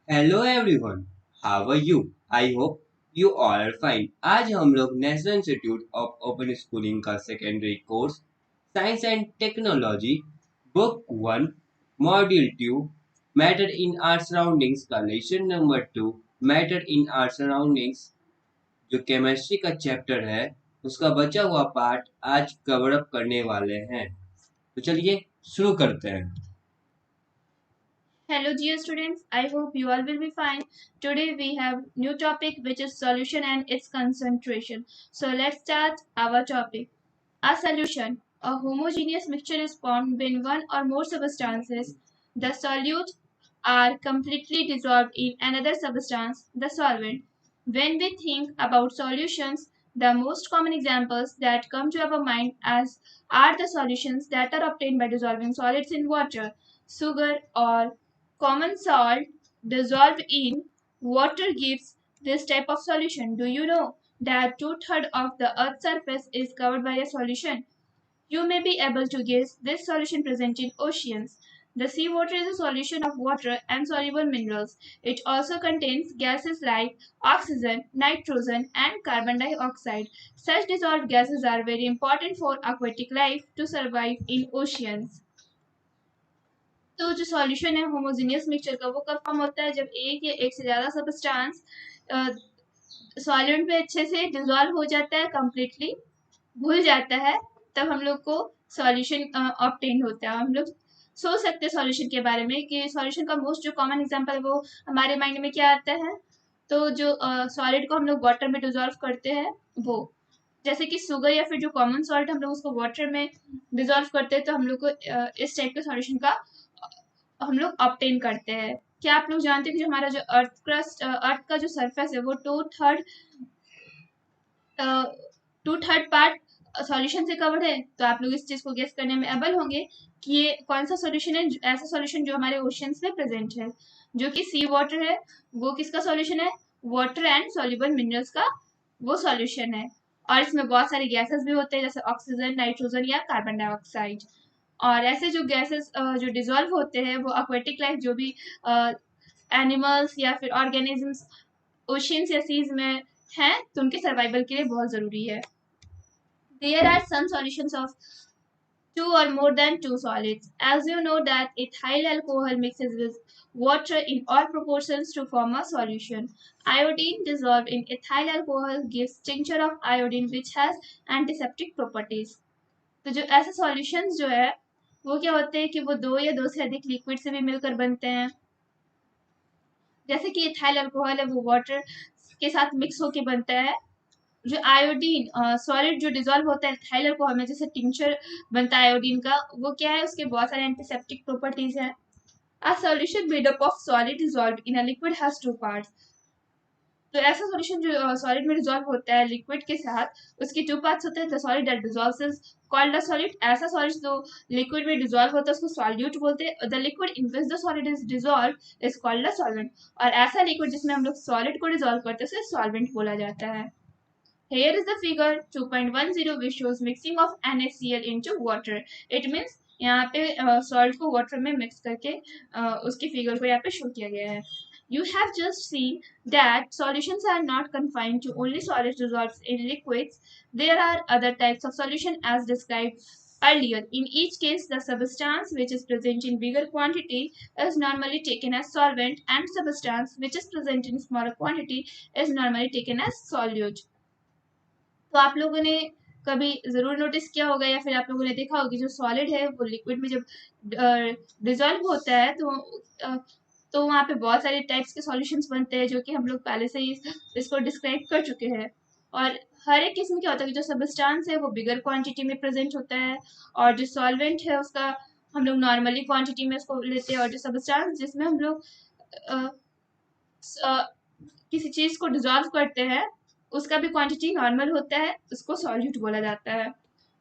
Hello everyone, how are you? I hope you all are fine. आज हम लोग national institute of open schooling का secondary course science and technology book 1 module 2 matter in our surroundings का lesson number 2 matter in our surroundings जो chemistry का chapter है उसका बचा हुआ पार्ट आज कवर अप करने वाले हैं। तो चलिए शुरू करते हैं। Hello dear students, I hope you all will be fine. Today we have new topic which is solution and its concentration. So let's start our topic. A solution. A homogeneous mixture is formed when one or more substances, the solute, are completely dissolved in another substance, the solvent. When we think about solutions, the most common examples that come to our mind as are the solutions that are obtained by dissolving solids in water, sugar or common salt dissolved in water gives this type of solution. Do you know that two-thirds of the Earth's surface is covered by a solution? You may be able to guess this solution present in oceans. The seawater is a solution of water and soluble minerals. It also contains gases like oxygen, nitrogen, and carbon dioxide. Such dissolved gases are very important for aquatic life to survive in oceans. तो जो solution है homogeneous mixture का वो कब form होता है जब एक या एक से ज़्यादा सब्सटेंस सॉल्वेंट में अच्छे से डिजॉल्व हो जाता है कंप्लीटली घुल जाता है तब हम लोग को सॉल्यूशन ऑब्टेन होता है हम लोग सोच सकते हैं सॉल्यूशन के बारे में कि सॉल्यूशन का मोस्ट जो कॉमन एग्जांपल है वो हमारे माइंड में क्या आता है तो जो सॉलिड को हम लोग वाटर में डिजॉल्व करते हैं वो जैसे कि शुगर या फिर जो कॉमन सॉल्ट हम लोग उसको वाटर में डिजॉल्व करते हैं तो हम लोग को इस टाइप के सॉल्यूशन का हम लोग ऑब्टेन करते हैं क्या आप लोग जानते हैं कि जो हमारा जो अर्थ का जो सरफेस है वो टू थर्ड पार्ट सॉल्यूशन से कवर्ड है तो आप लोग इस चीज को गेस करने में एबल होंगे कि ये कौन सा सॉल्यूशन है ऐसा सॉल्यूशन जो हमारे ओशियंस में प्रेजेंट है जो कि सी वाटर है वो किसका सॉल्यूशन है वाटर एंड सॉल्युबल मिनरल्स का वो सॉल्यूशन है और इसमें बहुत सारे गैसेस भी होते हैं जैसे ऑक्सीजन नाइट्रोजन या कार्बन डाइऑक्साइड और ऐसे जो गैसेस जो डिजॉल्व होते हैं वो एक्वेटिक लाइफ जो भी एनिमल्स या फिर ऑर्गेनिजम्स ओशियंस या सीज में हैं तो उनके सर्वाइवल के लिए बहुत ज़रूरी है there are some solutions of two or more than two solids. As you know that ethyl alcohol mixes with water in all proportions to form a solution. Iodine dissolved in ethyl alcohol gives tincture of iodine which has antiseptic properties. तो जो ऐसे solutions जो है वो क्या होते हैं कि वो दो या दो से अधिक लिक्विड से भी मिलकर बनते हैं जैसे कि इथाइल अल्कोहल है वो वाटर के साथ मिक्स होके बनता है जो आयोडीन सॉलिड जो डिजॉल्व होता है इथाइल अल्कोहल में जैसे टिंचर बनता है आयोडीन का वो क्या है उसके बहुत सारे एंटीसेप्टिक प्रॉपर्टीज है A solution made up of solid dissolved in a liquid has two parts. तो ऐसा सॉल्यूशन जो सॉलिड में डिजॉल्व होता है लिक्विड के साथ उसके टू पार्ट्स होते हैं the solid that dissolves is called a solid ऐसा सॉलिड जो लिक्विड में डिजॉल्व होता है उसको सॉल्यूट बोलते हैं the liquid in which the solid is dissolve is called a solvent और ऐसा लिक्विड जिसमें हम लोग सॉलिड को डिजॉल्व करते हैं उसे सॉल्वेंट बोला जाता है Here is the figure 2.10 which shows mixing of NaCl into water. It means यहाँ पे सॉल्ट को वाटर में मिक्स करके उसकी फिगर को यहाँ पे शो किया गया है You have just seen that solutions are not confined to only solids dissolved in liquids. There are other types of solution as described earlier. In each case, the substance which is present in bigger quantity is normally taken as solvent and substance which is present in smaller quantity is normally taken as solute. तो आप लोगों ने कभी ज़रूर notice किया होगा या फिर आप लोगों ने देखा होगा कि जो सॉलिड है वो लिक्विड में जब डिजॉल्व होता है तो वहाँ पे बहुत सारे टाइप्स के सॉल्यूशंस बनते हैं जो कि हम लोग पहले से ही इसको डिस्क्राइब कर चुके हैं और हर एक किस्म क्या होता है कि जो सबस्टांस है वो बिगर क्वांटिटी में प्रेजेंट होता है और जो सॉल्वेंट है उसका हम लोग नॉर्मली क्वांटिटी में उसको लेते हैं और जो सबस्टांस जिसमें हम लोग किसी चीज़ को डिजॉल्व करते हैं उसका भी क्वांटिटी नॉर्मल होता है उसको सॉल्यूट बोला जाता है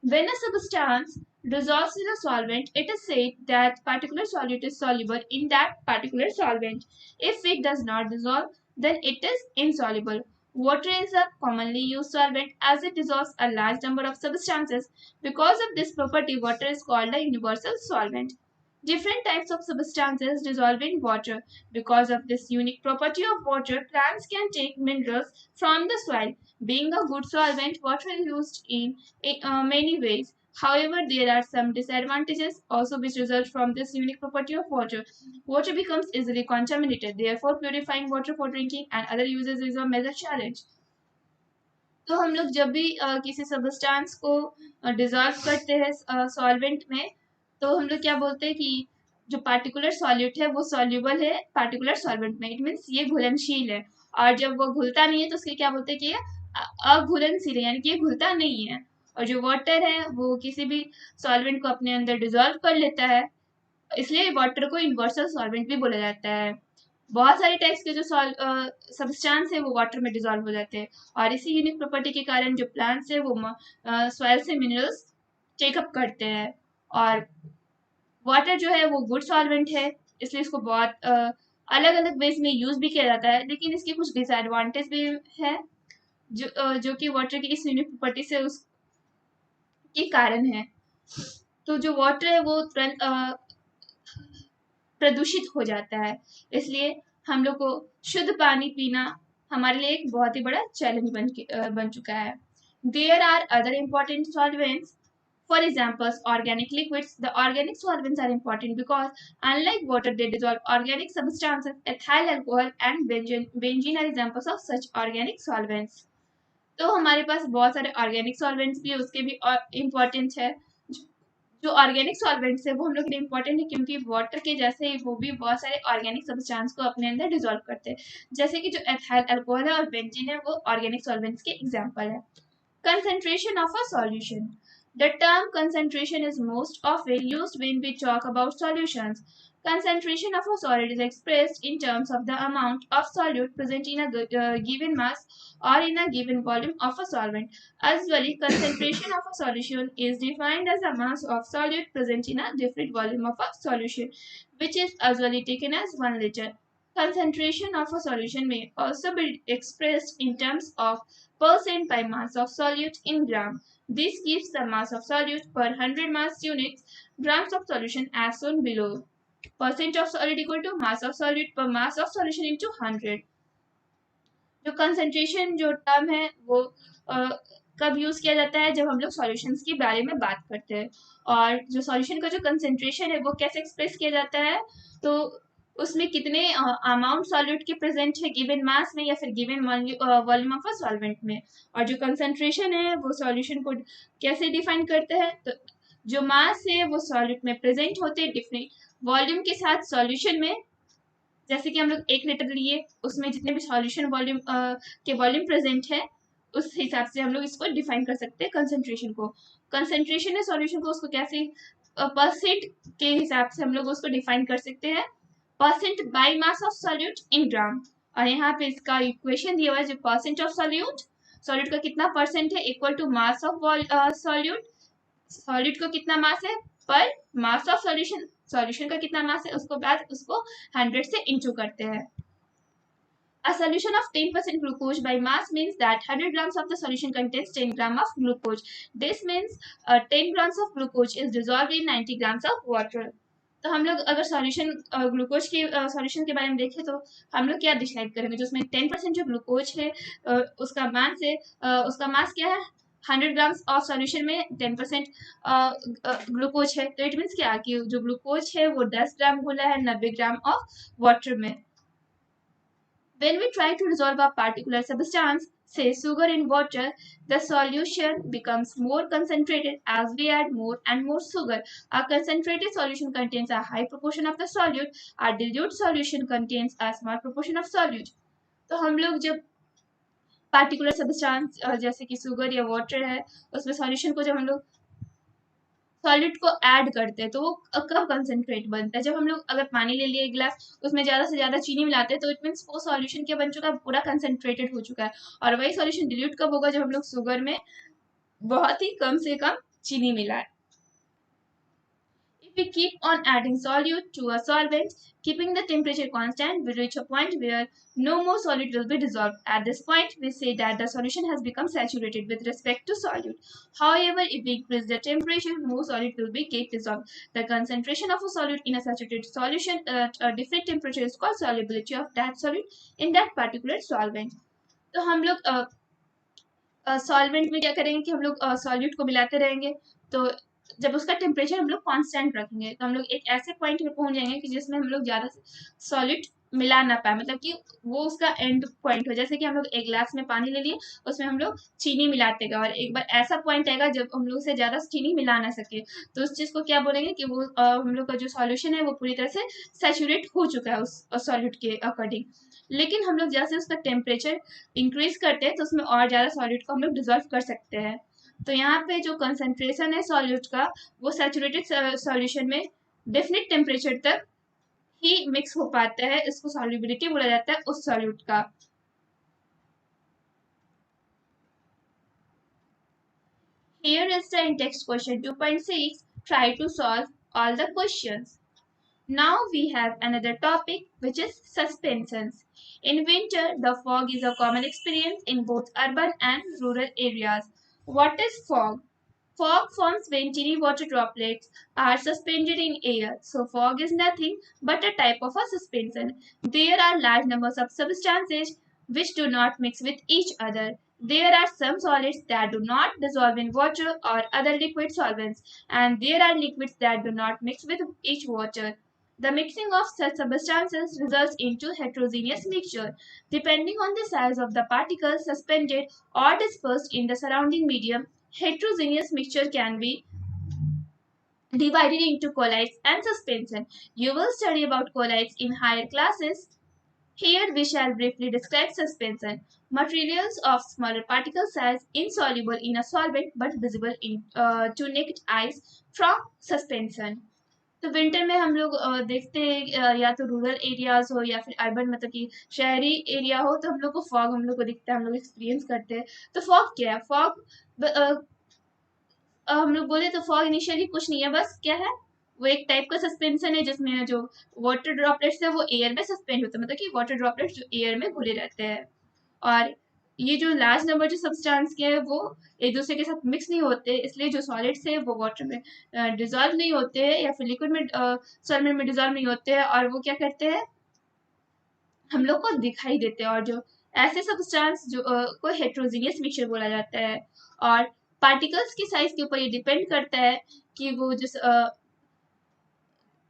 When a substance dissolves in a solvent, it is said that particular solute is soluble in that particular solvent. If it does not dissolve, then it is insoluble. Water is a commonly used solvent as it dissolves a large number of substances. Because of this property, water is called a universal solvent. different types of substances dissolve in water. Because of this unique property of water, plants can take minerals from the soil. Being a good solvent, water is used in many ways. However, there are some disadvantages also which result from this unique property of water. Water becomes easily contaminated. Therefore, purifying water for drinking and other uses is a major challenge. तो हम लोग जब भी किसी substance को dissolve करते हैं solvent में, तो हम लोग क्या बोलते हैं कि जो पार्टिकुलर सॉल्यूट है वो सॉल्यूबल है पार्टिकुलर सॉल्वेंट में, इट मीन्स ये घुलनशील है। और जब वो घुलता नहीं है तो उसके क्या बोलते हैं कि ये अघुलनशील है, यानी कि ये घुलता नहीं है। और जो वाटर है वो किसी भी सॉल्वेंट को अपने अंदर डिजॉल्व कर लेता है, इसलिए वाटर को यूनिवर्सल सॉल्वेंट भी बोला जाता है। बहुत सारे टाइप्स के जो सब्सटेंस है वो वाटर में डिजॉल्व हो जाते हैं, और इसी यूनिक प्रॉपर्टी के कारण जो प्लांट्स है वो सॉइल से मिनरल्स टेकअप करते हैं। और वाटर जो है वो गुड सॉल्वेंट है, इसलिए इसको बहुत अलग अलग वेज में यूज भी किया जाता है, लेकिन इसके कुछ डिसएडवांटेज भी है जो कि वाटर की इस यूनिक प्रॉपर्टी से उसके कारण है। तो जो वाटर है वो तुरंत प्रदूषित हो जाता है, इसलिए हम लोग को शुद्ध पानी पीना हमारे लिए एक बहुत ही बड़ा चैलेंज बन चुका है। There are other important solvents, for examples organic liquids. The organic solvents are important because unlike water they dissolve organic substances. Ethyl alcohol and benzene are examples of such organic solvents. तो हमारे पास बहुत सारे organic solvents भी है, उसके भी importance है। जो ऑर्गेनिक सॉल्वेंट्स है वो हम लोग के लिए इम्पोर्टेंट है क्योंकि वाटर के जैसे ही वो भी बहुत सारे ऑर्गेनिक सब्सटेंस को अपने अंदर डिसॉल्व करते हैं, जैसे कि जो एथाइल अल्कोहल है और बेंजीन है वो ऑर्गेनिक सॉल्वेंट्स के एग्जांपल है। Concentration of a solution. The term concentration is most often used when we talk about solutions. Concentration of a solid is expressed in terms of the amount of solute present in a given mass or in a given volume of a solvent. Usually, concentration of a solution is defined as the mass of solute present in a different volume of a solution, which is usually taken as 1 liter. Concentration of a solution may also be expressed in terms of percent by mass of solute in gram. This gives the mass of solute per 100 mass units grams of solution as shown below. Percent of solid equal to mass of solute per mass of solution into 100. जो concentration जो term है वो कब use किया जाता है, जब हम लोग सॉल्यूशंस के बारे में बात करते हैं। और जो सॉल्यूशन का जो कंसंट्रेशन है वो कैसे एक्सप्रेस किया जाता है, तो उसमें कितने अमाउंट सॉल्यूट के प्रेजेंट है गिवन मास में या फिर given volume of a solvent में। और जो कंसंट्रेशन है वो सॉल्यूशन को कैसे डिफाइन करते हैं, तो जो मास है वो सॉल्यूट में प्रेजेंट होते हैं डिफरेंट वॉल्यूम के साथ सॉल्यूशन में। जैसे कि हम लोग 1 लीटर लिए, उसमें जितने भी सॉल्यूशन वॉल्यूम के वॉल्यूम प्रेजेंट है उस हिसाब से हम लोग इसको डिफाइन कर सकते हैं कंसंट्रेशन को। कंसंट्रेशन है सॉल्यूशन को उसको कैसे परसेंट के हिसाब से हम लोग उसको डिफाइन कर सकते हैं, percent by mass of solute in gram. और यहाँ पे इसका इक्वेशन दिया हुआ है, जो परसेंट ऑफ सॉल्यूट, सॉल्यूट का कितना परसेंट है equal to mass of solute, solute को कितना मास है पर मास ऑफ सॉल्यूशन, सॉल्यूशन का कितना मास है उसको बाद उसको 100 से इंटू करते हैं। A solution of 10% glucose by mass means that 100 grams of the solution contains 10 grams of glucose. This means 10 grams of glucose is dissolved in 90 grams of water. तो हम लोग अगर सॉल्यूशन ग्लूकोज के सॉल्यूशन के बारे में देखें तो हम लोग क्या डिसाइड करेंगे, जो उसमें 10% जो ग्लूकोज है उसका मास है उसका मास क्या है 100 ग्राम्स और सॉल्यूशन में 10% ग्लूकोज है, तो इट मीन्स क्या कि जो ग्लूकोज है वो 10 ग्राम घुला है 90 ग्राम ऑफ वाटर में। When we try to dissolve a particular substance, say sugar in water, the solution becomes more concentrated as we add more and more sugar. A concentrated solution contains a high proportion of the solute. A dilute solution contains a small proportion of solute. तो हम लोग जब particular substance जैसे कि sugar या water है उसमें solution को जब हम लोग सॉलिड को ऐड करते हैं तो वो कब कंसंट्रेट बनता है, जब हम लोग अगर पानी ले लिए एक गिलास उसमें ज़्यादा से ज़्यादा चीनी मिलाते हैं तो इट मीन्स वो सॉल्यूशन क्या बन चुका है पूरा कंसंट्रेटेड हो चुका है। और वही सॉल्यूशन डिल्यूट कब होगा, जब हम लोग शुगर में बहुत ही कम से कम चीनी मिलाए। we keep on adding solute to a solvent, keeping the temperature constant, we reach a point where no more solute will be dissolved. At this point, we say that the solution has become saturated with respect to solute. However, if we increase the temperature, more solute will be get dissolved. The concentration of a solute in a saturated solution at a different temperature is called solubility of that solute in that particular solvent. तो हम लोग solvent में क्या करेंगे कि हम लोग solute को मिलाते रहेंगे, तो जब उसका टेम्परेचर हम लोग कांस्टेंट रखेंगे तो हम लोग एक ऐसे पॉइंट पे पहुंच जाएंगे कि जिसमें हम लोग ज़्यादा सॉल्यूट मिला ना पाए, मतलब कि वो उसका एंड पॉइंट हो। जैसे कि हम लोग एक ग्लास में पानी ले लिए, उसमें हम लोग चीनी मिलाते गए और एक बार ऐसा पॉइंट आएगा जब हम लोग से ज़्यादा चीनी मिला ना सके, तो उस चीज़ को क्या बोलेंगे कि वो हम लोग का जो सॉल्यूशन है वो पूरी तरह से सैचुरेट हो चुका है उस सॉल्यूट के अकॉर्डिंग। लेकिन हम लोग जैसे उसका टेम्परेचर इंक्रीज करते हैं तो उसमें और ज़्यादा सॉल्यूट को हम लोग डिजोल्व कर सकते हैं। तो यहाँ पे जो कंसंट्रेशन है सॉल्यूट का वो सैचुरेटेड सॉल्यूशन में डेफिनेट टेम्परेचर तक ही मिक्स हो पाता है, इसको सॉल्युबिलिटी बोला जाता है उस सॉल्यूट का। Here is the in-text question 2.6. Try to solve all the questions. Now we have another topic which is suspensions. In winter, the fog is a common experience in both urban and rural areas. What is fog? Fog forms when tiny water droplets are suspended in air. So fog is nothing but a type of a suspension. There are large numbers of substances which do not mix with each other. There are some solids that do not dissolve in water or other liquid solvents, and there are liquids that do not mix with each water. The mixing of such substances results into heterogeneous mixture. Depending on the size of the particles suspended or dispersed in the surrounding medium, heterogeneous mixture can be divided into colloids and suspension. You will study about colloids in higher classes. Here we shall briefly describe suspension. Materials of smaller particle size insoluble in a solvent but visible to naked eyes from suspension. तो winter में हम लोग देखते हैं या तो rural areas हो या फिर अर्बन मतलब कि शहरी एरिया हो, तो हम लोग को फॉग हम लोग को दिखता है, हम लोग एक्सपीरियंस करते हैं। तो फॉग क्या है? फॉग हम लोग बोले तो फॉग इनिशियली कुछ नहीं है, बस क्या है, वो एक टाइप का सस्पेंशन है जिसमें जो वाटर ड्रॉपलेट्स है वो एयर में सस्पेंड होता है, मतलब कि वाटर ड्रॉपलेट्स जो एयर में घुले रहते हैं। और ये जो लार्ज नंबर जो सब्सटेंस के हैं वो एक दूसरे के साथ मिक्स नहीं होते, इसलिए जो सॉलिड्स है वो वाटर में डिजॉल्व नहीं होते हैं या फिर लिक्विड में सॉल्वेंट में डिजॉल्व नहीं होते हैं, और वो क्या करते हैं, हम लोग को दिखाई देते हैं। और जो ऐसे सब्सटेंस जो को हेट्रोजीनियस मिक्सचर बोला जाता है। और पार्टिकल्स की साइज के ऊपर ये डिपेंड करता है कि वो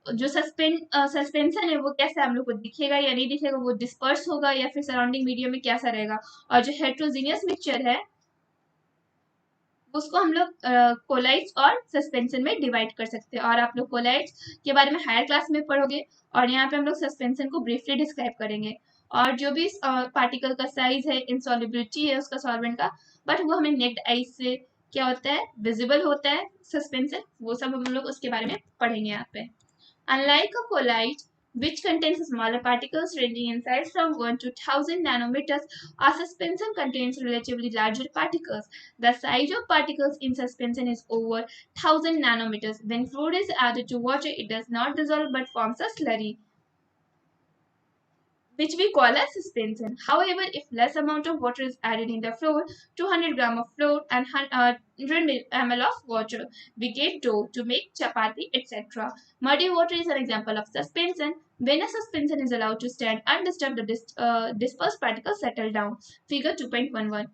जो सस्पेंशन है वो कैसा हम लोग को दिखेगा या नहीं दिखेगा, वो डिस्पर्स होगा या फिर सराउंडिंग मीडियम में कैसा रहेगा। और जो हेट्रोजीनियस मिक्सचर है उसको हम लोग कोलाइड्स और सस्पेंशन में डिवाइड कर सकते हैं, और आप लोग कोलाइड्स के बारे में हायर क्लास में पढ़ोगे, और यहाँ पे हम लोग सस्पेंशन को ब्रीफली डिस्क्राइब करेंगे। और जो भी पार्टिकल का साइज है, इंसॉल्युबिलिटी है उसका सॉल्वेंट का, बट वो हमें नेक्ड आइज से क्या होता है, विजिबल होता है सस्पेंशन, वो सब हम लोग उसके बारे में पढ़ेंगे यहाँ पे। Unlike a colloid, which contains smaller particles ranging in size from 1 to 1000 nanometers, a suspension contains relatively larger particles. The size of particles in suspension is over 1000 nanometers. When fluid is added to water, it does not dissolve but forms a slurry, which we call as suspension. However, if less amount of water is added in the fluid, 200 gram of fluid and 100 ml of water, we get dough to make chapati, etc. Muddy water is an example of suspension. When a suspension is allowed to stand undisturbed, the dispersed particles settle down. Figure 2.11.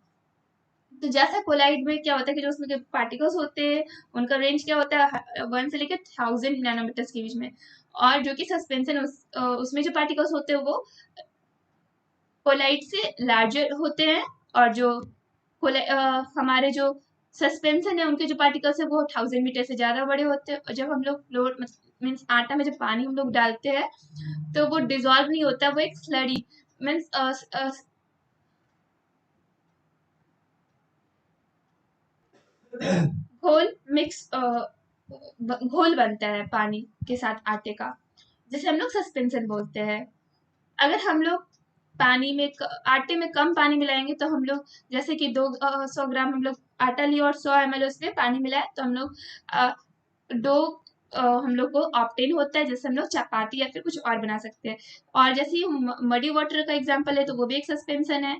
तो जैसा collide में क्या होता है कि जो उसमें के पार्टिकल्स होते हैं उनका रेंज क्या होता है 1 से लेकर 1000 नैनोमीटर्स के बीच में, और जो कि सस्पेंशन उसमें जो पार्टिकल्स होते हैं वो कोलाइड से लार्जर होते हैं, और जो हमारे जो सस्पेंशन है उनके जो पार्टिकल्स है वो 1000 मीटर से ज़्यादा बड़े होते हैं। और जब हम लोग फ्लोर मीन्स आटा में जब पानी हम लोग डालते हैं तो वो डिजॉल्व नहीं होता, वो एक स्लरी मीन्स घोल बनता है पानी के साथ आटे का, जिसे हम लोग सस्पेंशन बोलते हैं। अगर हम लोग पानी में आटे में कम पानी मिलाएंगे तो हम लोग जैसे कि 200 ग्राम हम लोग आटा लिया और 100 ml उसमें पानी मिलाए, तो हम लोग डो हम लोग को ऑप्टेन होता है, जिससे हम लोग चपाती या फिर कुछ और बना सकते हैं। और जैसे ही मडी वाटर का एग्जांपल है तो वो भी एक सस्पेंशन है,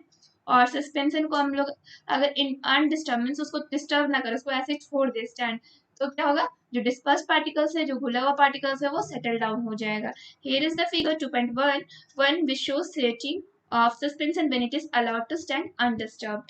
और सस्पेंशन को हम लोग अगर इन अनडिस्टर्बेंस उसको डिस्टर्ब ना करें, उसको ऐसे छोड़ दे स्टैंड, तो क्या होगा, जो डिस्पर्स पार्टिकल्स है, जो घुला हुआ पार्टिकल्स है, वो सेटल डाउन हो जाएगा। Here is the figure 2.1 which shows setting of suspension when it is allowed to stand undisturbed.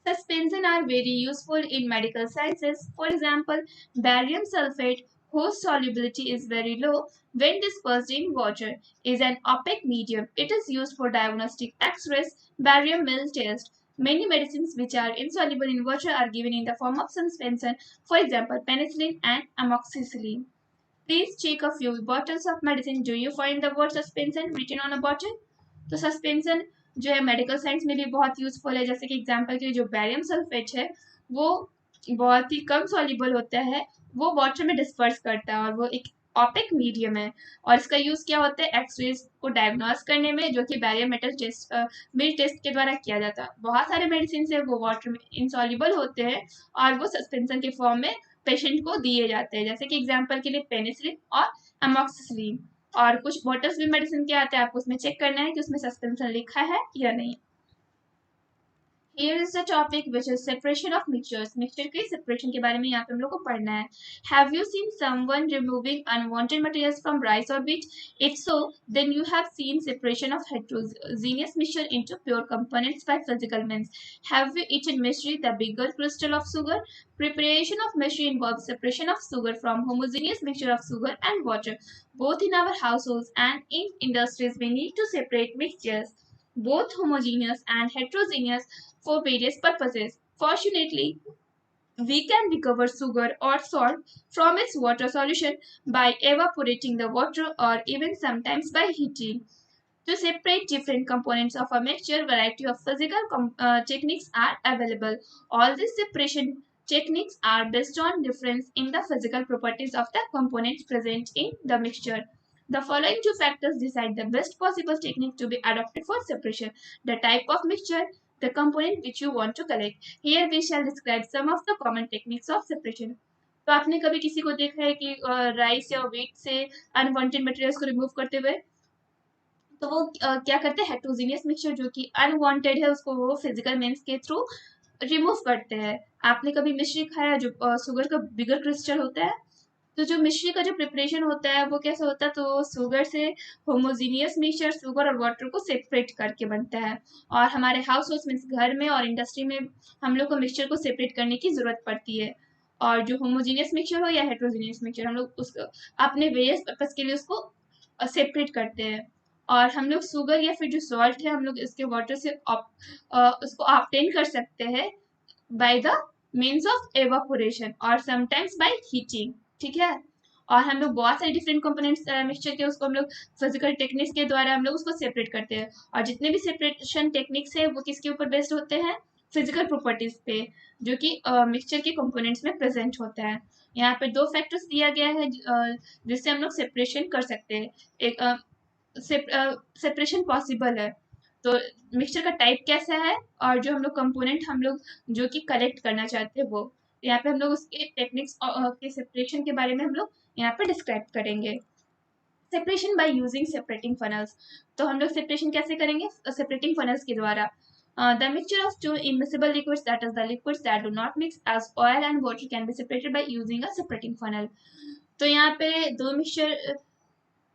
Suspension are very useful in medical sciences. For example, barium sulfate, whose solubility is very low when dispersed in water, is an opaque medium. It is used for diagnostic X-rays, barium mill test. Many medicines which are insoluble in water are given in the form of suspension. For example, penicillin and amoxicillin. Please check a few bottles of medicine. Do you find the word suspension written on a bottle? तो suspension जो है medical science में भी बहुत useful है। जैसे कि example के लिए जो बैरियम सल्फेट है वो बहुत ही कम सॉल्युबल होता है, वो वाटर में डिस्पर्स करता है और वो एक ऑपिक मीडियम है। और इसका यूज क्या होता है, एक्सरेज को डायग्नोस करने में, जो कि बैरियर मेटल टेस्ट मिल टेस्ट के द्वारा किया जाता है। बहुत सारे मेडिसिन है वो वाटर में इनसॉल्युबल होते हैं और वो सस्पेंशन के फॉर्म में पेशेंट को दिए जाते हैं, जैसे कि एग्जाम्पल के लिए पेनिसिलिन और अमोक्सिसिलिन। और कुछ बॉटल्स भी मेडिसिन के आते हैं, आपको उसमें चेक करना है कि उसमें सस्पेंशन लिखा है या नहीं। Here is the topic which is separation of mixtures. Mixture के separation के बारे में यहाँ पे हम लोग को पढ़ना है। Have you seen someone removing unwanted materials from rice or wheat? If so, then you have seen separation of heterogeneous mixture into pure components by physical means. Have you eaten mystery, the bigger crystal of sugar? Preparation of mystery involves separation of sugar from homogeneous mixture of sugar and water. Both in our households and in industries, we need to separate mixtures, both homogeneous and heterogeneous, for various purposes. Fortunately, we can recover sugar or salt from its water solution by evaporating the water or even sometimes by heating. To separate different components of a mixture, variety of physical techniques are available. All these separation techniques are based on difference in the physical properties of the components present in the mixture. The following two factors decide the best possible technique to be adopted for separation: the type of mixture, the component which you want to collect. Here we shall describe some of the common techniques of separation. तो आपने कभी किसी को देखा है कि rice या wheat से अनवांटेड मटेरियल्स को रिमूव करते हुए? तो वो क्या करते हैं, हेट्रोजीनियस मिक्सचर जो कि अनवांटेड है उसको वो फिजिकल मीन्स के थ्रू रिमूव करते हैं। आपने कभी मिश्री खाया जो शुगर का बिगर क्रिस्टल होता है? तो जो मिश्री का जो प्रिपरेशन होता है वो कैसे होता है, तो शुगर से होमोजीनियस मिक्सचर शुगर और वाटर को सेपरेट करके बनता है। और हमारे हाउस होल्ड मीन्स घर में और इंडस्ट्री में हम लोग को मिक्सचर को सेपरेट करने की जरूरत पड़ती है। और जो होमोजीनियस मिक्सचर हो या हेट्रोजीनियस मिक्सचर, हम लोग उसको अपने वेरियस पर्पज के लिए उसको सेपरेट करते हैं। और हम लोग शुगर या फिर जो सॉल्ट है हम लोग इसके वाटर से उसको ऑब्टेन कर सकते हैं by the means of evaporation और समटाइम्स बाय हीटिंग, ठीक है। और हम लोग बहुत सारे डिफरेंट कंपोनेंट्स मिक्सचर के उसको हम लोग फिजिकल टेक्निक्स के द्वारा हम लोग उसको सेपरेट करते हैं। और जितने भी सेपरेशन टेक्निक्स है वो किसके ऊपर बेस्ड होते हैं, फिजिकल प्रॉपर्टीज पे, जो कि मिक्सचर के कंपोनेंट्स में प्रेजेंट होता है। यहाँ पे दो फैक्टर्स दिया गया है जिससे हम लोग सेपरेशन कर सकते हैं। एक सेपरेशन पॉसिबल है, तो मिक्सचर का टाइप कैसा है और जो हम लोग कंपोनेंट हम लोग जो कि कलेक्ट करना चाहते हैं वो, यहाँ पे हम लोग उसके टेक्निक्स के सेपरेशन के बारे में हम लोग यहाँ पे डिस्क्राइब करेंगे। Separation by using separating funnels, तो हम लोग सेपरेशन कैसे करेंगे, सेपरेटिंग फनल्स के द्वारा। The mixture of two immiscible liquids, that is the liquids that do not mix as oil and water, can be separated by using a separating funnel. तो यहाँ पे दो मिक्सचर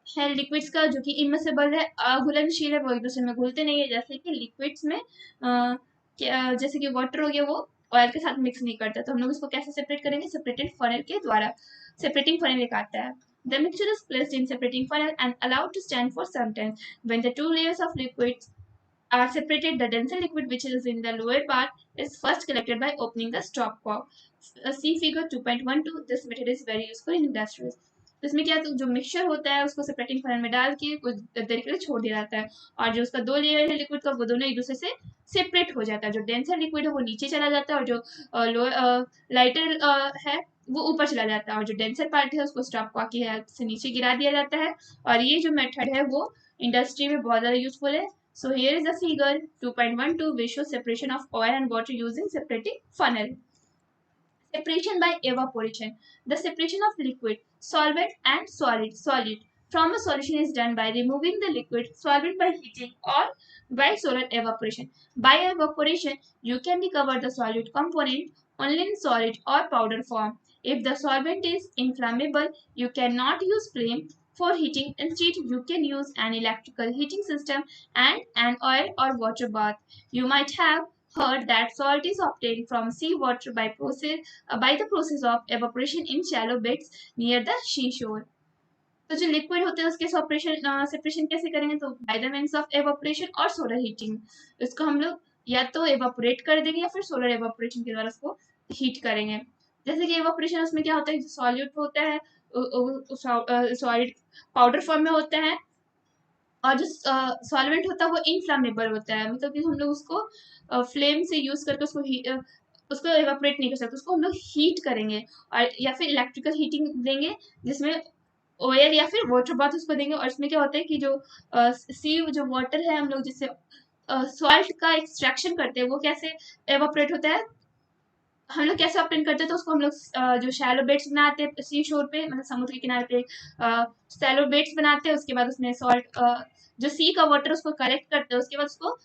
है लिक्विड्स का जो कि इमिसिबल है, अघुलनशील है, वो एक दूसरे में घुलते नहीं है। जैसे कि लिक्विड्स में जैसे कि वाटर हो गया वो ऑयल के साथ मिक्स नहीं करता, तो हम लोग इसको कैसे सेपरेट करेंगे, सेपरेटेड फनल के द्वारा। सेपरेटिंग फनल एक आता है। The mixture is placed in separating funnel and allowed to stand for some time. When the two layers of liquids are separated, the denser liquid which is in the lower part is first collected by opening the stopcock. See figure 2.12. This method is very useful in industries. तो इसमें क्या, तो जो mixture होता है उसको separating funnel में डाल के कुछ देर के लिए छोड़ दिया जाता है, और जो उसका दो लेयर है लिक्विड का वो दोनों एक दूसरे से सेपरेट हो जाता है। जो डेंसर लिक्विड है वो नीचे चला जाता है और जो लाइटर है वो ऊपर चला जाता है, और जो डेंसर पार्ट है उसको स्टॉप कॉक की हेल्प से नीचे गिरा दिया जाता है। और ये जो मेथड है वो इंडस्ट्री में बहुत ज़्यादा यूजफुल है। So here is the figure 2.12 which shows separation of oil and water using separating funnel. Separation by evaporation. The separation of liquid, solvent and solid from a solution is done by removing the liquid solvent by heating or by solar evaporation. By evaporation, you can recover the solid component only in solid or powder form. If the solvent is inflammable, you cannot use flame for heating. Instead, you can use an electrical heating system and an oil or water bath. You might have heard that salt is obtained from seawater by the process of evaporation in shallow beds near the seashore. तो जो liquid होते हैं उसके separation कैसे करेंगे, तो by the means of evaporation और solar heating. इसको हम लोग या तो एवापोरेट कर देंगे या फिर सोलर एवापोरेशन के द्वारा उसको हीट करेंगे. जैसे कि एवापोरेशन उसमें क्या होता है, जो सॉल्यूट होता है सॉलिड पाउडर फॉर्म में होता है, और जो सॉल्वेंट होता है वो इनफ्लामेबल होता है, मतलब कि हम लोग उसको फ्लेम से यूज करके उसको एवापोरेट नहीं कर सकते, उसको हम लोग हीट करेंगे और या फिर इलेक्ट्रिकल हीटिंग देंगे जिसमें ऑयल या फिर वाटर बाथ उसको देंगे. और इसमें क्या होता है कि जो सी जो वाटर है हम लोग जिससे सॉल्ट का एक्सट्रैक्शन करते हैं वो कैसे एवापोरेट होता है, हम लोग कैसे ऑप्टेन करते हैं, तो उसको हम लोग जो शैलो बेड्स बनाते हैं सी शोर पे, मतलब समुद्र के किनारे पे शैलो बेड्स बनाते हैं, उसके बाद उसमें सॉल्ट जो सी का वाटर उसको कलेक्ट करते हैं, उसके बाद उसको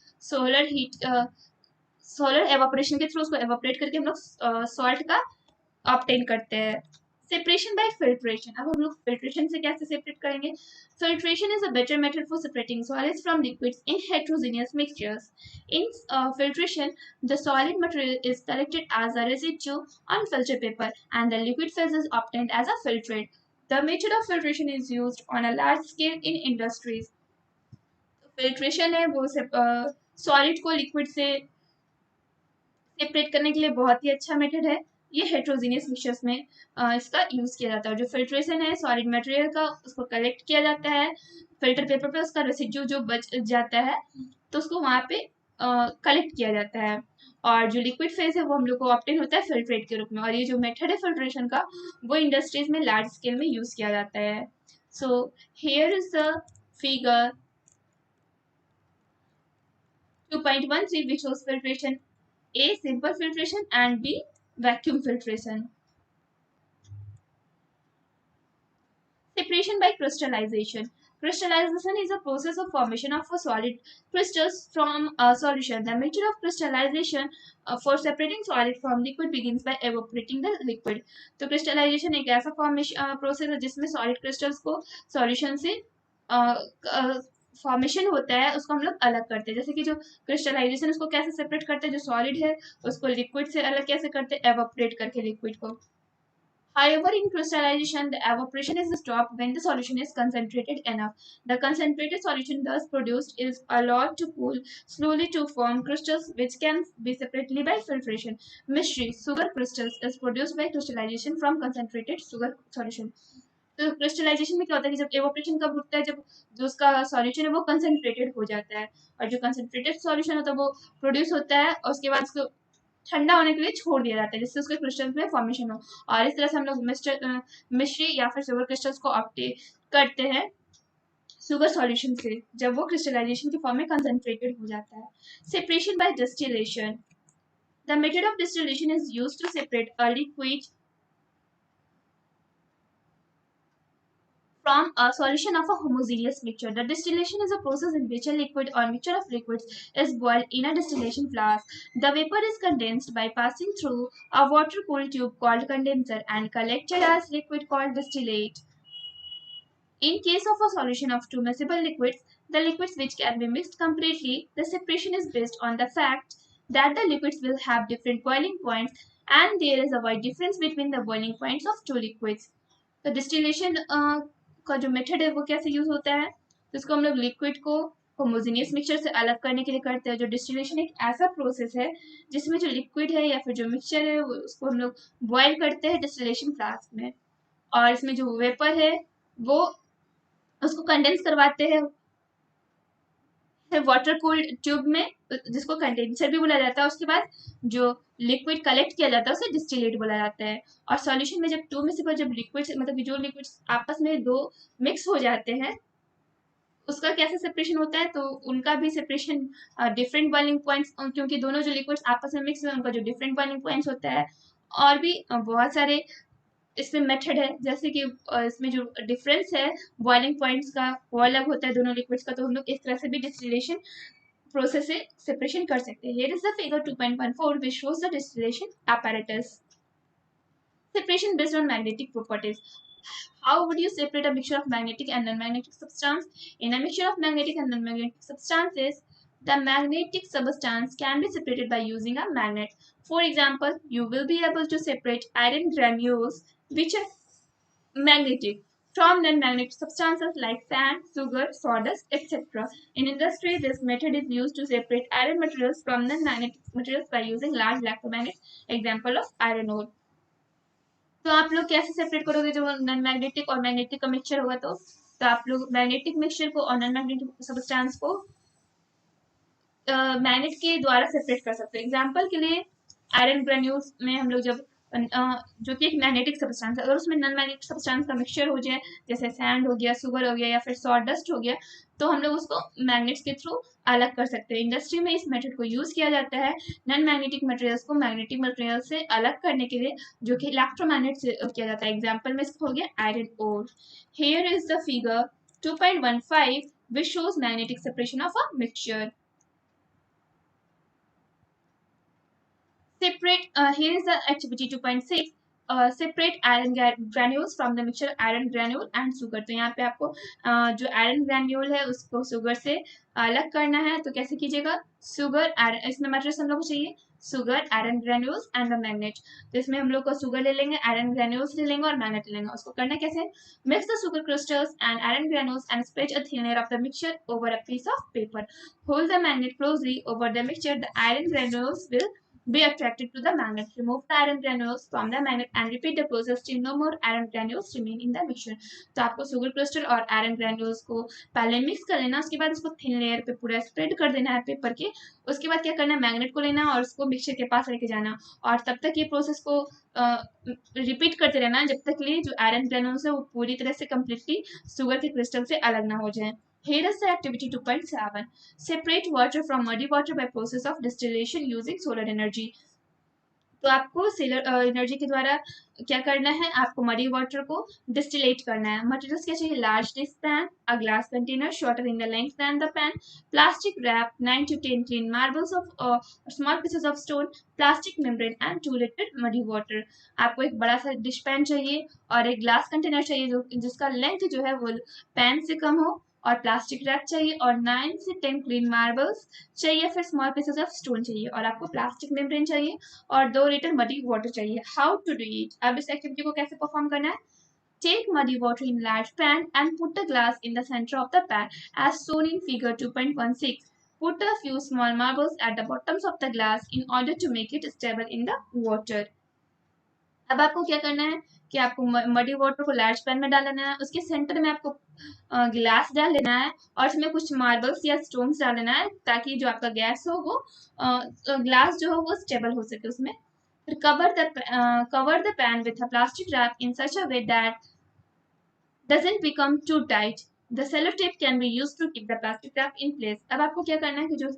सोलर एवापोरेशन के थ्रू उसको एवापोरेट करके हम लोग सॉल्ट का ऑब्टेन करते हैं. Separation by filtration. अब हम लोग फिल्ट्रेशन से कैसे सेपरेट करेंगे. Filtration is a better method for separating solids from liquids in heterogeneous mixtures. In filtration, the solid material is collected as a residue on filter paper and the liquid phase is obtained as a filtrate. The method of filtration is used on a large scale in industries. Filtration है वो solid को liquid से separate करने के लिए बहुत ही अच्छा method है. ये हेट्रोजीनियस मिक्सचर्स में इसका यूज किया जाता है. जो फिल्ट्रेशन है सॉलिड मटेरियल का उसको कलेक्ट किया जाता है फिल्टर पेपर पे, उसका रेसिड्यू जो बच जाता है तो उसको वहाँ पे कलेक्ट किया जाता है, और जो लिक्विड फेज है वो हम लोग को ऑब्टेन होता है फिल्ट्रेट के रूप में. और ये जो मेथड है फिल्ट्रेशन का वो इंडस्ट्रीज में लार्ज स्केल में यूज किया जाता है. So here is the figure 2.13 which shows filtration A. Simple filtration and B. Vacuum filtration. Separation by crystallization. Crystallization is a process of formation of a solid crystals from a solution. The method of crystallization for separating solid from liquid begins by evaporating the liquid. तो crystallization एक ऐसा process है जिसमें solid crystals को solution से formation होता है उसको हम लोग अलग करते हैं. जैसे कि जो क्रिस्टलाइजेशन उसको कैसे सेपरेट करते हैं, जो सॉलिड है उसको लिक्विड से अलग कैसे करते हैं, एवापोरेट करके लिक्विड को. However, in crystallization, the evaporation is stopped when the solution is concentrated enough. The concentrated solution thus produced is allowed to cool slowly to form crystals which can be separately by filtration. Mystery sugar crystals is produced by crystallization from concentrated sugar solution. तो crystallisation में क्या होता है कि जब evaporation कब होता है, जब जो उसका सॉल्यूशन है वो कंसंट्रेटेड हो जाता है, और जो कंसंट्रेटेड सॉल्यूशन होता है वो प्रोड्यूस होता है और उसके बाद उसको ठंडा होने के लिए छोड़ दिया जाता है जिससे उसके क्रिस्टल्स में फॉर्मेशन हो. और इस तरह से हम लोग मिश्री या फिर शुगर क्रिस्टल्स को ऑब्टेन करते हैं शुगर सॉल्यूशन से जब वो क्रिस्टलाइजेशन के फॉर्म में कंसंट्रेटेड हो जाता है. Separation by distillation. The method of distillation is used to separate a liquid from a solution of a homogeneous mixture. The distillation is a process in which a liquid or mixture of liquids is boiled in a distillation flask. The vapor is condensed by passing through a water-cooled tube called condenser and collected as liquid called distillate. In case of a solution of two miscible liquids, the liquids which can be mixed completely, the separation is based on the fact that the liquids will have different boiling points and there is a wide difference between the boiling points of two liquids. तो distillation का जो method है वो कैसे use होता है, तो इसको हम लोग लिक्विड को होमोजेनियस मिक्सचर से अलग करने के लिए करते हैं. जो डिस्टिलेशन एक ऐसा प्रोसेस है जिसमें जो लिक्विड है या फिर जो मिक्सचर है उसको हम लोग बॉयल करते हैं डिस्टिलेशन फ्लास्क में, और इसमें जो वेपर है वो उसको कंडेंस करवाते हैं वाटर कूल्ड ट्यूब में जिसको कंडेंसर भी बोला जाता है. उसके बाद जो लिक्विड कलेक्ट किया जाता है उसे डिस्टिलेट बोला जाता है. और सॉल्यूशन में जब टू मिसिबल जब लिक्विड मतलब कि जो लिक्विड आपस में दो मिक्स हो जाते हैं उसका कैसे सेपरेशन होता है, तो उनका भी सेपरेशन डिफरेंट बॉइलिंग पॉइंट्स, क्योंकि दोनों जो लिक्विड्स आपस में मिक्स हुए उनका जो डिफरेंट बॉइलिंग पॉइंट्स होता है और भी बहुत सारे इसमें मेथड है, जैसे कि इसमें जो डिफरेंस है बॉइलिंग पॉइंट्स का वो अलग होता है दोनों लिक्विड्स का, तो हम लोग इस तरह से भी डिस्टिलेशन प्रोसेस से सेपरेशन कर सकते हैं। Here is the figure 2.14 which shows the distillation apparatus. Separation based on magnetic properties. How would you separate a mixture of magnetic and non-magnetic substance? In a mixture of magnetic and non-magnetic substances, the magnetic substance can be separated by using a magnet. For example, you will be able to separate iron granules which are magnetic from non-magnetic substances like sand, sugar, sawdust, etc. In industry, this method is used to separate iron materials from non-magnetic materials by using large electromagnets. Example of iron ore. तो आप लोग कैसे separate करोगे जो non magnetic और magnetic का mixture होगा? तो आप लोग मैग्नेटिक मिक्सचर को और नॉन मैग्नेटिक सब्सटेंस को मैग्नेट के द्वारा सेपरेट कर सकते हैं। एग्जांपल के लिए आयरन ग्रेन्यूल्स में हम लोग जब जो कि एक मैग्नेटिक सब्सटेंस है, अगर उसमें नॉन मैग्नेटिक सब्सटेंस का मिक्सचर हो जाए, जैसे सैंड हो गया, सुगर हो गया या फिर सॉडस्ट हो गया, तो हम लोग उसको मैग्नेट्स के थ्रू अलग कर सकते हैं। इंडस्ट्री में इस मेथड को यूज किया जाता है नॉन मैग्नेटिक मटेरियल्स को मैग्नेटिक मटेरियल से अलग करने के लिए, जो कि इलेक्ट्रोमैग्नेट से किया जाता है। एग्जाम्पल में इसको हो गया iron ore. Here is the figure 2.15 which shows magnetic separation of a mixture. Separate, here is the activity 2.6. Separate iron granules from the mixture iron granule and sugar. तो यहाँ पे आपको जो आयरन ग्रैन्यूल है उसको सुगर से अलग करना है। तो कैसे कीजिएगा? सुगर आयरन, इसमें मटेरियल हम लोग को चाहिए sugar, iron granules and the magnet. तो इसमें हम लोग को सुगर ले लेंगे, आयरन ग्रैन्यूल्स ले लेंगे और मैग्नेट ले लेंगे। उसको करना कैसे? Mix the sugar crystals and iron granules and spread a thin layer of the mixture over a piece of paper. Hold the magnet closely over the mixture. The iron granules will be attracted to the magnet. Remove the iron granules from the magnet and repeat the process till no more iron granules remain in the mixture. तो आपको sugar crystal और iron granules को पहले mix कर लेना, उसके बाद उसको थिन लेयर पे पूरा स्प्रेड कर देना है पेपर के। उसके बाद क्या करना है? मैग्नेट को लेना और उसको मिक्सचर के पास लेके जाना और तब तक ये प्रोसेस को रिपीट करते रहना जब तक ये जो आयरन ग्रैन्यूल्स है वो पूरी तरह से कम्प्लीटली सुगर के क्रिस्टल से अलग ना हो जाए। Here is the activity 2.7. Separate water from muddy water by process of distillation using solar energy. तो आपको सोलर एनर्जी के द्वारा क्या करना है? आपको मडी वाटर को डिस्टिलेट करना है। मटेरियल्स क्या चाहिए? Large dish pan, a glass container shorter in the length than the pan, plastic wrap, 9 to 10 clean marbles of small pieces of stone, plastic membrane and 2 liter muddy water. आपको एक बड़ा सा dish pan चाहिए और एक glass container चाहिए जो जिसका लेंथ जो है वो पैन से कम हो, और प्लास्टिक रैप चाहिए और 9 से 10 क्लीन मार्बल्स चाहिए, फिर स्मॉल पीसेस ऑफ स्टोन चाहिए और आपको प्लास्टिक मेम्ब्रेन चाहिए और 2 लीटर मडी वाटर चाहिए। How to do it? अब इस एक्टिविटी को कैसे परफॉर्म करना है? Take muddy water in large pan and put the glass in the center of the pan as shown in figure 2.16. Put a few small marbles at the bottoms of the glass in order to make it stable in the water. अब आपको क्या करना है कि आपको muddy water को large pan में डाल लेना है, उसके सेंटर में आपको गिलास डाल लेना है और इसमें कुछ मार्बल्स या स्टोन्स डाल लेना है ताकि जो आपका गैस हो वो ग्लास जो हो वो स्टेबल हो सके उसमें। फिर cover the pan with a plastic wrap in such a way that doesn't become too tight. The sellotape can be used to keep the plastic wrap in place. अब आपको क्या करना है कि जो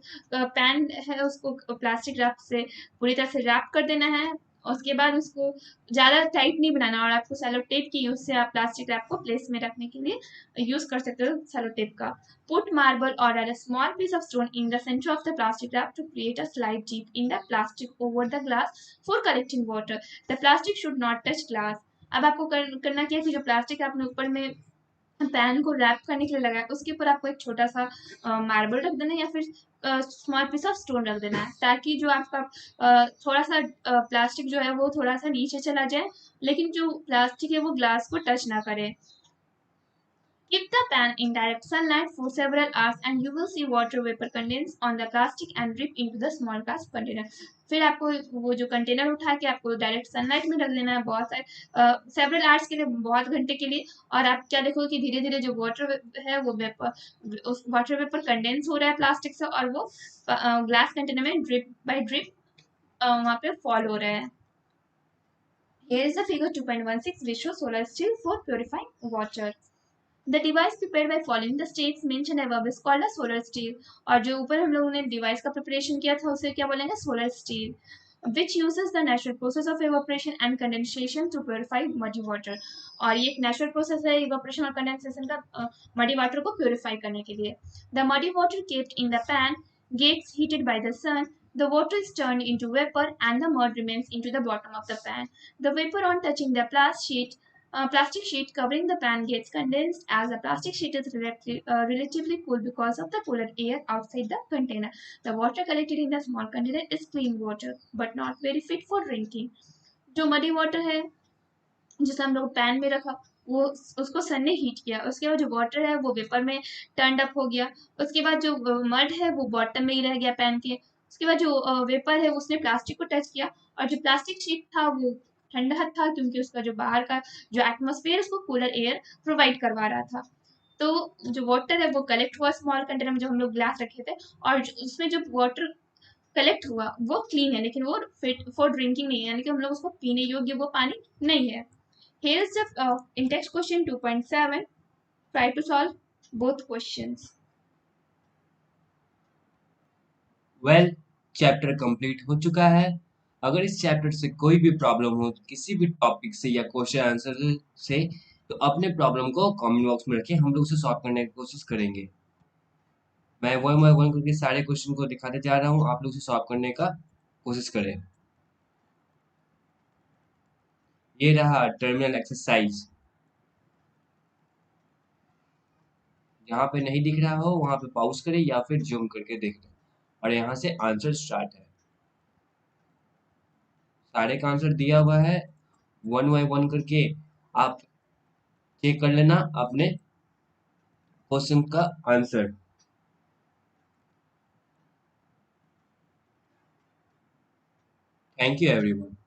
पैन है उसको प्लास्टिक रैप से पूरी तरह से रैप कर देना है, उसके बाद उसको ज़्यादा टाइट नहीं बनाना और आपको सेलो टेप की यूज से आप प्लास्टिक रैप को प्लेस में रखने के लिए यूज कर सकते हो सेलो टेप का। Put marble or a small piece of stone in the center of the plastic wrap to create a slight dip in the plastic over the glass for collecting water. The plastic should not touch glass. अब आपको करना क्या है कि जो plastic आपने ऊपर में पैन को रैप करने के लिए लगाया उसके ऊपर आपको एक छोटा सा मार्बल रख देना है या फिर स्मॉल पीस ऑफ स्टोन रख देना है ताकि जो आपका थोड़ा सा प्लास्टिक जो है वो थोड़ा सा नीचे चला जाए लेकिन जो प्लास्टिक है वो ग्लास को टच ना करे। Keep the pan in direct sunlight for several hours and you will see water vapor condense on the plastic and drip into the small glass container. फिर आपको वो जो कंटेनर उठा के आपको डायरेक्ट सनलाइट में रख देना है बहुत सारे सेवरल आवर्स के लिए, बहुत घंटे के लिए, और आप क्या देखोगे कि धीरे धीरे जो वाटर है वो वेपर उस वाटर वेपर कंडेंस हो रहा है प्लास्टिक से और वो ग्लास कंटेनर में ड्रिप बाय ड्रिप वहाँ पे फॉल हो रहा है। Here is the figure 2.16 which shows solar steel for purifying water. The device prepared by following the steps mentioned above is called a solar steel. और जो ऊपर हम लोगों ने डिवाइस का प्रिपरेशन किया था उसे क्या बोलेंगे? Solar steel. which uses the natural process of evaporation and condensation to purify muddy water. और ये एक natural process है evaporation और condensation का muddy water को purify करने के लिए. The muddy water kept in the pan gets heated by the sun. The water is turned into vapor and the mud remains into the bottom of the pan. The vapor on touching the plastic sheet covering the pan gets condensed as the plastic sheet is relatively cool because of the cooler air outside the container. The water collected in the small container is clean water but not very fit for drinking. जो muddy water है जिसे हम लोग pan में रखा वो उसको सन ने हीट किया, उसके बाद जो वाटर है वो वेपर में टर्न अप हो गया, उसके बाद जो मड है वो बॉटम में ही रह गया पैन के, उसके बाद जो वेपर है उसने प्लास्टिक को टच किया और जो प्लास्टिक शीट था वो ठंडा था क्योंकि उसका जो बाहर का जो एटमॉस्फेयर उसको कूलर एयर प्रोवाइड करवा रहा था. तो जो वाटर है वो कलेक्ट हुआ स्मॉल कंटेनर में जो हम लोग ग्लास रखे थे और उसमें जो वाटर कलेक्ट हुआ वो क्लीन है लेकिन वो फिट फॉर ड्रिंकिंग नहीं है, यानी कि हम लोग उसको पीने योग्य वो पानी नहीं है. Here is the in-text question 2.7. Try to solve both questions. Well chapter complete हो चुका है. अगर इस चैप्टर से कोई भी प्रॉब्लम हो किसी भी टॉपिक से या क्वेश्चन आंसर से तो अपने प्रॉब्लम को कमेंट बॉक्स में रखें, हम लोग उसे सॉल्व करने की कोशिश करेंगे. मैं वन बाय वन करके सारे क्वेश्चन को दिखाते जा रहा हूँ, आप लोग उसे सॉल्व करने का कोशिश करें. ये रहा टर्मिनल एक्सरसाइज. जहाँ पे नहीं दिख रहा हो वहां पे पॉज करें या फिर जूम करके देख लें और यहाँ से आंसर स्टार्ट है. सारे का आंसर दिया हुआ है, वन बाय वन करके आप चेक कर लेना अपने क्वेश्चन का आंसर. Thank you everyone.